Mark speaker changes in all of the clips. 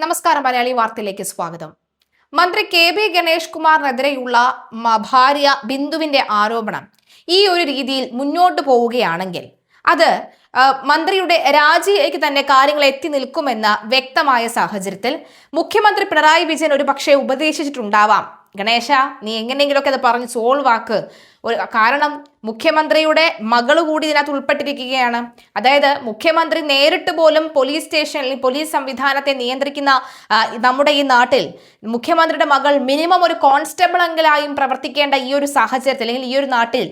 Speaker 1: നമസ്കാരം. മലയാളി വാർത്തയിലേക്ക് സ്വാഗതം. മന്ത്രി കെ ഗണേഷ് കുമാറിനെതിരെയുള്ള ഭാര്യ ബിന്ദുവിന്റെ ആരോപണം ഈ ഒരു രീതിയിൽ മുന്നോട്ട് പോവുകയാണെങ്കിൽ അത് മന്ത്രിയുടെ രാജിയിലേക്ക് തന്നെ കാര്യങ്ങൾ എത്തി നിൽക്കുമെന്ന വ്യക്തമായ സാഹചര്യത്തിൽ മുഖ്യമന്ത്രി പിണറായി വിജയൻ ഒരു പക്ഷേ ഉപദേശിച്ചിട്ടുണ്ടാവാം, ഗണേശ നീ എങ്ങനെയെങ്കിലുമൊക്കെ അത് പറഞ്ഞ് സോൾവ് ആക്ക്. കാരണം മുഖ്യമന്ത്രിയുടെ മകള് കൂടി ഇതിനകത്ത് ഉൾപ്പെട്ടിരിക്കുകയാണ്. അതായത് മുഖ്യമന്ത്രി നേരിട്ട് പോലും പോലീസ് സ്റ്റേഷനിൽ പോലീസ് സംവിധാനത്തെ നിയന്ത്രിക്കുന്ന നമ്മുടെ ഈ നാട്ടിൽ മുഖ്യമന്ത്രിയുടെ മകൾ മിനിമം ഒരു കോൺസ്റ്റബിൾ എങ്കിലായും പ്രവർത്തിക്കേണ്ട ഈ ഒരു സാഹചര്യത്തിൽ അല്ലെങ്കിൽ ഈ ഒരു നാട്ടിൽ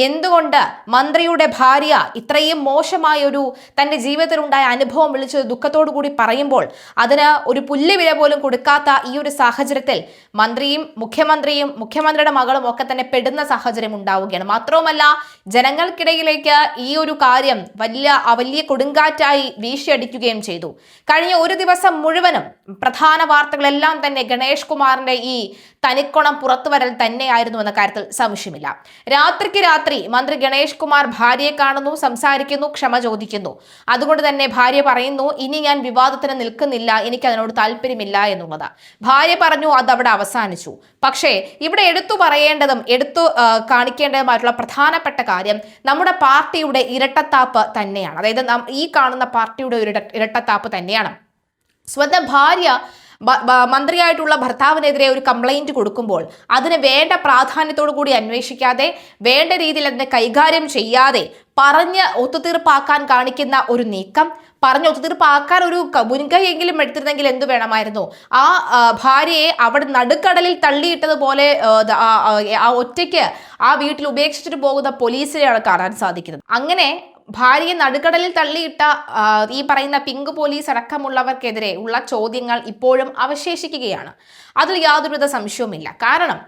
Speaker 1: എന്തുകൊണ്ട് മന്ത്രിയുടെ ഭാര്യ ഇത്രയും മോശമായ ഒരു തന്റെ ജീവിതത്തിൽ ഉണ്ടായ അനുഭവം വിളിച്ച് ദുഃഖത്തോടു കൂടി പറയുമ്പോൾ അതിന് ഒരു പുല്ലുവില പോലും കൊടുക്കാത്ത ഈ ഒരു സാഹചര്യത്തിൽ മന്ത്രിയും മുഖ്യമന്ത്രിയുടെ മകളും ഒക്കെ തന്നെ പെടുന്ന സാഹചര്യം ഉണ്ടാവുകയാണ്. മാത്രവുമല്ല, ജനങ്ങൾക്കിടയിലേക്ക് ഈ ഒരു കാര്യം വലിയ കൊടുങ്കാറ്റായി വീശിയടിക്കുകയും ചെയ്തു. കഴിഞ്ഞ ഒരു ദിവസം മുഴുവനും പ്രധാന വാർത്തകളെല്ലാം തന്നെ ഗണേഷ് കുമാറിന്റെ ഈ തനിക്കുണം പുറത്തുവരൽ തന്നെയായിരുന്നു എന്ന കാര്യത്തിൽ സംശയമില്ല. രാത്രിക്ക് രാത്രി മന്ത്രി ഗണേഷ് കുമാർ ഭാര്യയെ കാണുന്നു, സംസാരിക്കുന്നു, ക്ഷമ ചോദിക്കുന്നു. അതുകൊണ്ട് തന്നെ ഭാര്യ പറയുന്നു, ഇനി ഞാൻ വിവാദത്തിന് നിൽക്കുന്നില്ല, എനിക്ക് അതിനോട് താല്പര്യമില്ല എന്നുള്ളത്. ഭാര്യ പറഞ്ഞു അതവിടെ അവസാനിച്ചു. പക്ഷേ ഇവിടെ എടുത്തു കാണിക്കേണ്ടതുമായിട്ടുള്ള പ്രധാനപ്പെട്ട കാര്യം നമ്മുടെ പാർട്ടിയുടെ ഇരട്ടത്താപ്പ് തന്നെയാണ്. അതായത് ഈ കാണുന്ന പാർട്ടിയുടെ ഒരു ഇരട്ടത്താപ്പ് തന്നെയാണ്. സ്വന്തം ഭാര്യ മന്ത്രിയായിട്ടുള്ള ഭർത്താവിനെതിരെ ഒരു കംപ്ലൈന്റ് കൊടുക്കുമ്പോൾ അതിന് വേണ്ട പ്രാധാന്യത്തോടു കൂടി അന്വേഷിക്കാതെ വേണ്ട രീതിയിൽ അതിനെ കൈകാര്യം ചെയ്യാതെ പറഞ്ഞ് ഒത്തുതീർപ്പാക്കാൻ കാണിക്കുന്ന ഒരു നീക്കം, പറഞ്ഞ് ഒത്തുതീർപ്പാക്കാൻ ഒരു മുൻകൈയെങ്കിലും എടുത്തിരുന്നെങ്കിൽ എന്തു വേണമായിരുന്നു? ആ ഭാര്യയെ അവിടെ നടുക്കടലിൽ തള്ളിയിട്ടതുപോലെ ആ ഒറ്റയ്ക്ക് ആ വീട്ടിൽ ഉപേക്ഷിച്ചിട്ട് പോകുന്ന പോലീസിനെയാണ് കാണാൻ സാധിക്കുന്നത്. അങ്ങനെ ഭാര്യയെ നടുക്കടലിൽ തള്ളിയിട്ട ഈ പറയുന്ന പിങ്ക് പോലീസ് അടക്കമുള്ളവർക്കെതിരെ ഉള്ള ചോദ്യങ്ങൾ ഇപ്പോഴും അവശേഷിക്കുകയാണ്. അതിൽ യാതൊരുവിധ സംശയവുമില്ല. കാരണം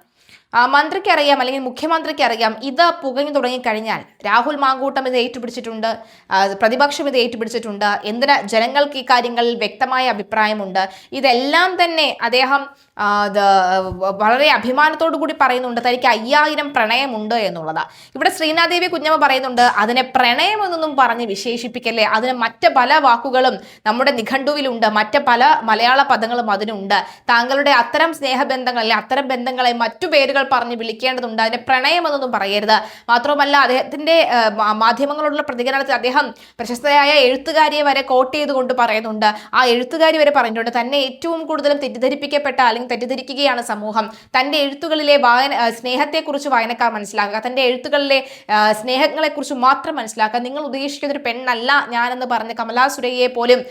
Speaker 1: മന്ത്രിക്ക് അറിയാം, അല്ലെങ്കിൽ മുഖ്യമന്ത്രിക്ക് അറിയാം, ഇത് പുകഞ്ഞു തുടങ്ങിക്കഴിഞ്ഞാൽ രാഹുൽ മാങ്കൂട്ടം ഇത് ഏറ്റുപിടിച്ചിട്ടുണ്ട്, പ്രതിപക്ഷം ഇത് ഏറ്റുപിടിച്ചിട്ടുണ്ട്, എന്തിന് ജനങ്ങൾക്ക് ഈ കാര്യങ്ങളിൽ വ്യക്തമായ അഭിപ്രായമുണ്ട്. ഇതെല്ലാം തന്നെ അദ്ദേഹം വളരെ അഭിമാനത്തോടു കൂടി പറയുന്നുണ്ട്, തനിക്ക് 5000 പ്രണയമുണ്ട് എന്നുള്ളത്. ഇവിടെ ശ്രീനാദേവി കുഞ്ഞമ്മ പറയുന്നുണ്ട്, അതിനെ പ്രണയമെന്നൊന്നും പറഞ്ഞ് വിശേഷിപ്പിക്കല്ലേ, അതിന് മറ്റ് പല വാക്കുകളും നമ്മുടെ നിഘണ്ടുവിലുണ്ട്, മറ്റ് പല മലയാള പദങ്ങളും അതിനുണ്ട്. താങ്കളുടെ അത്തരം സ്നേഹബന്ധങ്ങളെ, അത്തരം ബന്ധങ്ങളെ മറ്റു പേരുകൾ പറഞ്ഞ് വിളിക്കേണ്ടതുണ്ട്, അതിനെ പ്രണയമെന്നൊന്നും പറയരുത്. മാത്രമല്ല, അദ്ദേഹത്തിന്റെ മാധ്യമങ്ങളോടുള്ള പ്രതികരണത്തിൽ അദ്ദേഹം പ്രശസ്തയായ എഴുത്തുകാരിയെ വരെ കോട്ട് ചെയ്തുകൊണ്ട് പറയുന്നുണ്ട്. ആ എഴുത്തുകാരി വരെ പറഞ്ഞിട്ടുണ്ട്, തന്നെ ഏറ്റവും കൂടുതലും തെറ്റിദ്ധരിപ്പിക്കപ്പെട്ട അല്ലെങ്കിൽ തെറ്റിദ്ധരിക്കുകയാണ് സമൂഹം. തന്റെ എഴുത്തുകളിലെ സ്നേഹത്തെക്കുറിച്ച് വായനക്കാർ മനസ്സിലാക്കുക, തന്റെ എഴുത്തുകളിലെ സ്നേഹങ്ങളെക്കുറിച്ച് മാത്രം മനസ്സിലാക്കുക. നിങ്ങൾ ഉദ്ദേശിക്കുന്ന ഒരു പെണ്ണല്ല ഞാനെന്ന് പറഞ്ഞ് കമലാ സുരയ്യയെ പോലും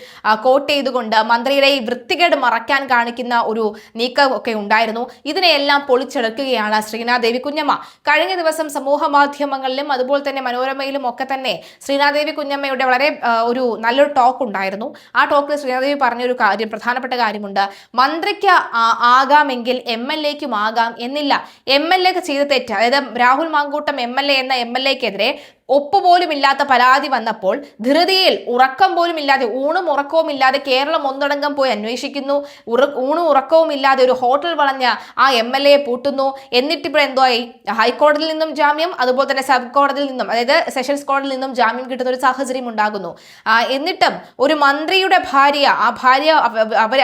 Speaker 1: കോട്ട് ചെയ്തുകൊണ്ട് മന്ത്രിയുടെ ഈ വൃത്തികേട് മറയ്ക്കാൻ കാണിക്കുന്ന ഒരു നീക്കം ഒക്കെ ഉണ്ടായിരുന്നു. ഇതിനെയെല്ലാം പൊളിച്ചെടുക്കുകയാണ് ശ്രീനാദേവി കുഞ്ഞമ്മ. കഴിഞ്ഞ ദിവസം സമൂഹ മാധ്യമങ്ങളിലും അതുപോലെ തന്നെ മനോരമയിലും ഒക്കെ തന്നെ ശ്രീനാദേവി കുഞ്ഞമ്മയുടെ വളരെ ഒരു നല്ലൊരു ടോക്ക് ഉണ്ടായിരുന്നു. ആ ടോക്കിൽ ശ്രീനാദേവി പറഞ്ഞൊരു കാര്യം, പ്രധാനപ്പെട്ട കാര്യമുണ്ട്. മന്ത്രിക്ക് ആകാമെങ്കിൽ MLA-ക്കും ആകാം എന്നില്ല. MLA ചെയ്ത തെറ്റ്, അതായത് രാഹുൽ മാങ്കൂട്ടം MLA എന്ന MLA-ക്കെതിരെ ഒപ്പുപോലും ഇല്ലാത്ത പരാതി വന്നപ്പോൾ ധൃതിയിൽ ഉറക്കം പോലും ഇല്ലാതെ, ഊണും ഉറക്കവും ഇല്ലാതെ കേരളം ഒന്നടങ്കം പോയി അന്വേഷിക്കുന്നു. ഊണും ഉറക്കവും ഇല്ലാതെ ഒരു ഹോട്ടൽ വളഞ്ഞ ആ MLA-യെ പൂട്ടുന്നു. എന്നിട്ടിപ്പോൾ എന്തോയി, ഹൈക്കോടതിയിൽ നിന്നും ജാമ്യം, അതുപോലെ തന്നെ സബ് കോടതിയിൽ നിന്നും, അതായത് സെഷൻസ് കോടതിയിൽ നിന്നും ജാമ്യം കിട്ടുന്ന ഒരു സാഹചര്യം ഉണ്ടാകുന്നു. എന്നിട്ടും ഒരു മന്ത്രിയുടെ ഭാര്യ,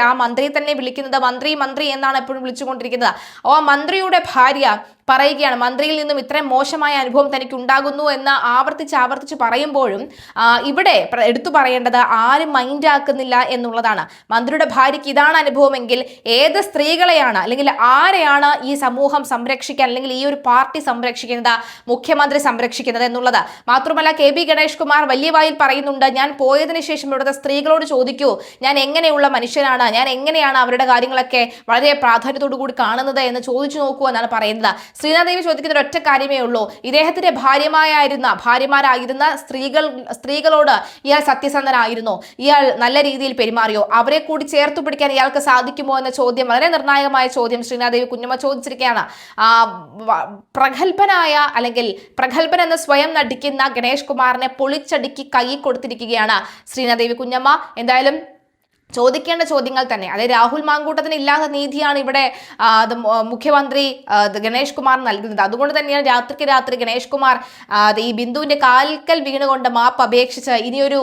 Speaker 1: ആ മന്ത്രിയെ തന്നെ വിളിക്കുന്നത് മന്ത്രി എന്നാണ് എപ്പോഴും വിളിച്ചുകൊണ്ടിരിക്കുന്നത്. ആ മന്ത്രിയുടെ ഭാര്യ പറയുകയാണ്, മന്ത്രിയിൽ നിന്നും ഇത്രയും മോശമായ അനുഭവം തനിക്ക് ഉണ്ടാകുന്നു എന്ന് ആവർത്തിച്ച് പറയുമ്പോഴും ഇവിടെ എടുത്തു പറയേണ്ടത് ആരും മൈൻഡ് ആക്കുന്നില്ല എന്നുള്ളതാണ്. മന്ത്രിയുടെ ഭാര്യയ്ക്ക് ഇതാണ് അനുഭവമെങ്കിൽ ഏത് സ്ത്രീകളെയാണ് അല്ലെങ്കിൽ ആരെയാണ് ഈ സമൂഹം സംരക്ഷിക്കാൻ, അല്ലെങ്കിൽ ഈ ഒരു പാർട്ടി സംരക്ഷിക്കുന്നത്, മുഖ്യമന്ത്രി സംരക്ഷിക്കുന്നത് എന്നുള്ളത്. മാത്രമല്ല, കെ ഗണേഷ് കുമാർ വലിയ വായിൽ പറയുന്നുണ്ട്, ഞാൻ പോയതിനു ശേഷം ഇവിടുത്തെ സ്ത്രീകളോട് ചോദിക്കൂ ഞാൻ എങ്ങനെയുള്ള മനുഷ്യനാണ്, ഞാൻ എങ്ങനെയാണ് അവരുടെ കാര്യങ്ങളൊക്കെ വളരെ പ്രാധാന്യത്തോടു കൂടി കാണുന്നത് എന്ന് ചോദിച്ചു നോക്കൂ എന്നാണ് പറയുന്നത്. ശ്രീനാദേവി ചോദിക്കുന്ന ഒരൊറ്റ കാര്യമേ ഉള്ളൂ, ഇദ്ദേഹത്തിന്റെ ഭാര്യമാരായിരുന്ന സ്ത്രീകളോട് ഇയാൾ സത്യസന്ധനായിരുന്നോ, ഇയാൾ നല്ല രീതിയിൽ പെരുമാറിയോ, അവരെ കൂടി ചേർത്തു പിടിക്കാൻ ഇയാൾക്ക് സാധിക്കുമോ എന്ന ചോദ്യം, വളരെ നിർണായകമായ ചോദ്യം ശ്രീനാദേവി കുഞ്ഞമ്മ ചോദിച്ചിരിക്കുകയാണ്. പ്രഗത്ഭൻ എന്ന് സ്വയം നടിക്കുന്ന ഗണേഷ് കുമാറിനെ പൊളിച്ചടുക്കി കൈ കൊടുത്തിരിക്കുകയാണ് ശ്രീനാദേവി കുഞ്ഞമ്മ. എന്തായാലും ചോദിക്കേണ്ട ചോദ്യങ്ങൾ തന്നെ. അതായത് രാഹുൽ മാങ്കൂട്ടത്തിന് ഇല്ലാത്ത നീതിയാണ് ഇവിടെ മുഖ്യമന്ത്രി ഗണേഷ് കുമാർ നൽകുന്നത്. അതുകൊണ്ട് തന്നെയാണ് രാത്രിക്ക് രാത്രി ഗണേഷ് കുമാർ ഈ ബിന്ദുവിന്റെ കാൽക്കൽ വീണുകൊണ്ട് മാപ്പ് അപേക്ഷിച്ച് ഇനിയൊരു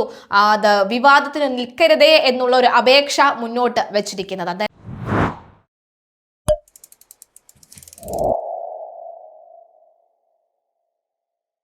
Speaker 1: വിവാദത്തിന് നിൽക്കരുതേ എന്നുള്ള ഒരു അപേക്ഷ മുന്നോട്ട് വെച്ചിരിക്കുന്നത്.